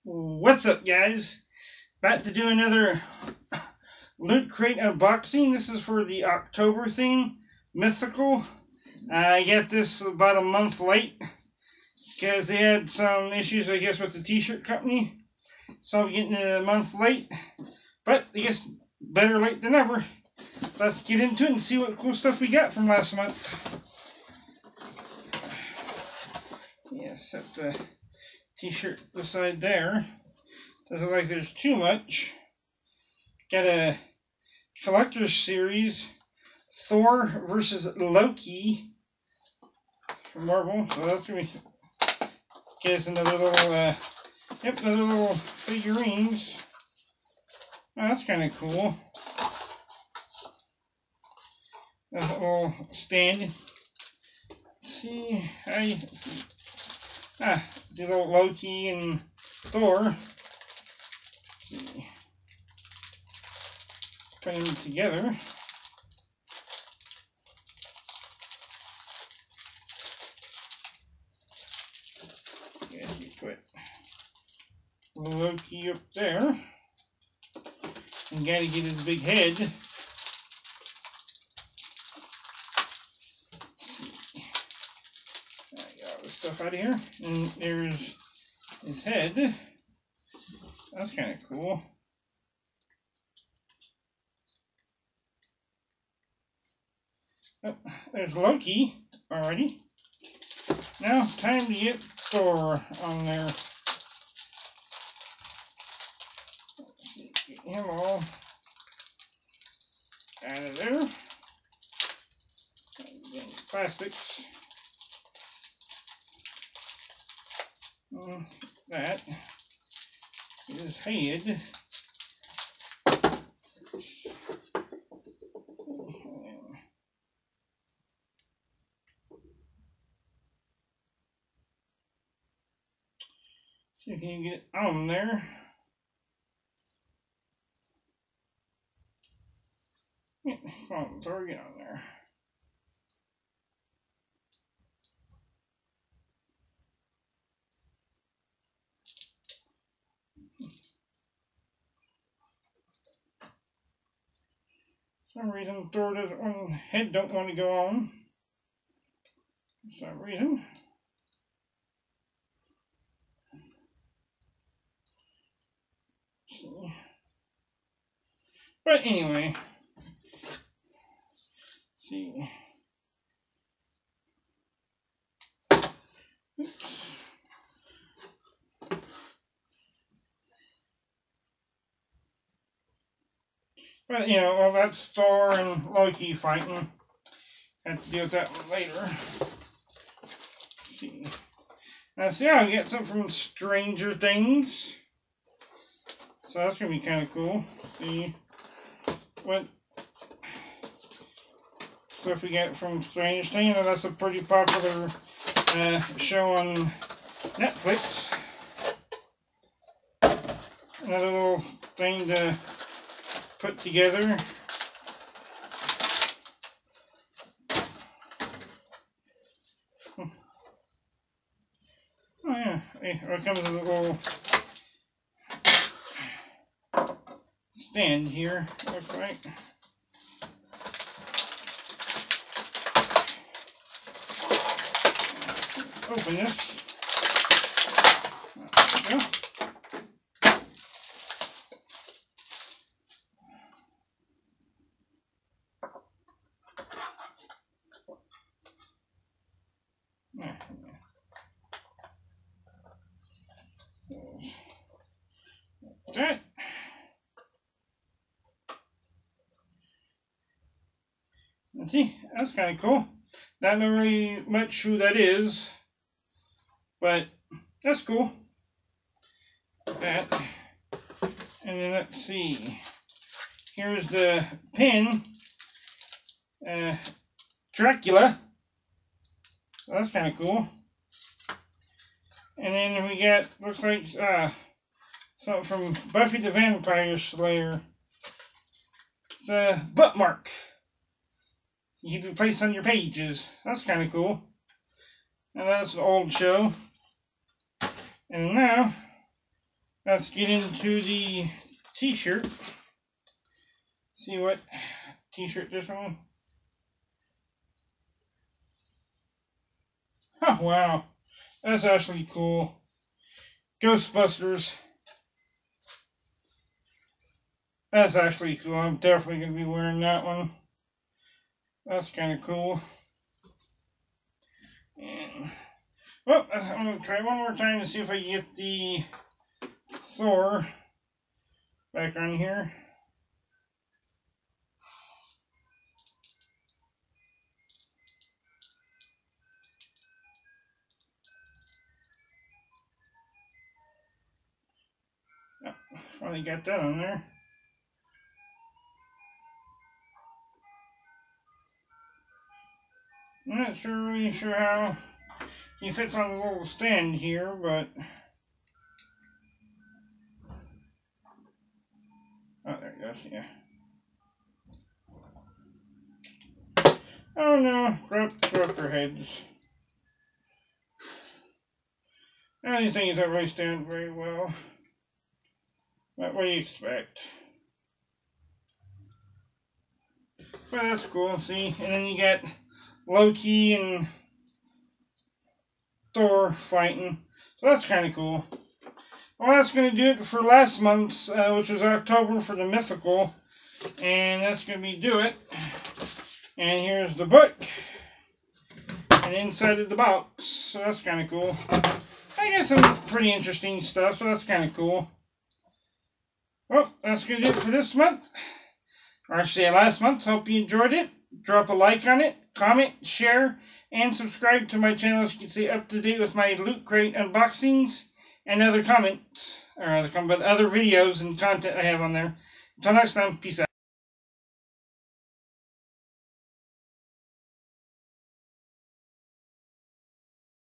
What's up, guys? About to do another Loot Crate unboxing. This is for the October theme, Mythical. I got this about a month late because they had some issues, I guess, with the t-shirt company. So I'm getting it a month late, but I guess better late than never. Let's get into it and see what cool stuff we got from last month. Yeah, set the t-shirt beside there. Doesn't look like there's too much. Got a collector's series, Thor versus Loki from Marvel. So that's gonna be, guess, another little another little figurines. Oh, that's kind of cool. That's a little stand. Let's see how you the little Loki and Thor. Put them together. Guess you put Loki up there. And gotta get his big head. Get all this stuff out of here. And there's his head. That's kind of cool. Oh, there's Loki already. Now, time to get Thor on there. Let's see, get him all out of there. Plastics. That is his head. See if you can get it on there. Yeah, come on, Thor, get on there. For some reason, Thor doesn't want, head don't want to go on. For some reason. But anyway, see. Oops. But you know, well, that's Thor and Loki fighting. Have to deal with that one later. See. Now see, I get something from Stranger Things. So that's gonna be kind of cool. See what stuff we get from Stranger Things. You know, that's a pretty popular show on Netflix. Another little thing to put together. Oh yeah, it comes with a little stand here, looks like. Open this. There we go. That. And see, that's kind of cool. Not know really much who that is, but that's cool. That. And then let's see. Here's the pin. Dracula. So that's kind of cool. And then we got, looks like, something from Buffy the Vampire Slayer. It's a bookmark. You can place on your pages. That's kind of cool. And that's an old show. And now, Let's get into the t-shirt. See what t-shirt this one. Oh, wow. That's actually cool. Ghostbusters. That's actually cool. I'm definitely going to be wearing that one. That's kind of cool. And, well, I'm going to try one more time to see if I can get the Thor back on here. Oh, finally got that on there. I'm not really sure how he fits on the little stand here, but oh, there it goes, yeah. Oh no, drop their heads. These things don't really stand very well. But what do you expect? But that's cool, see? And then you got Loki and Thor fighting. So that's kind of cool. Well, that's going to do it for last month's, which was October for the Mythical. And that's going to be do it. And here's the book. And inside of the box. So that's kind of cool. I got some pretty interesting stuff, so that's kind of cool. Well, that's going to do it for this month. Or I should say last month. Hope you enjoyed it. Drop a like on it, comment, share, and subscribe to my channel so you can stay up to date with my Loot Crate unboxings and other comments, or other videos and content I have on there. Until next time, peace out.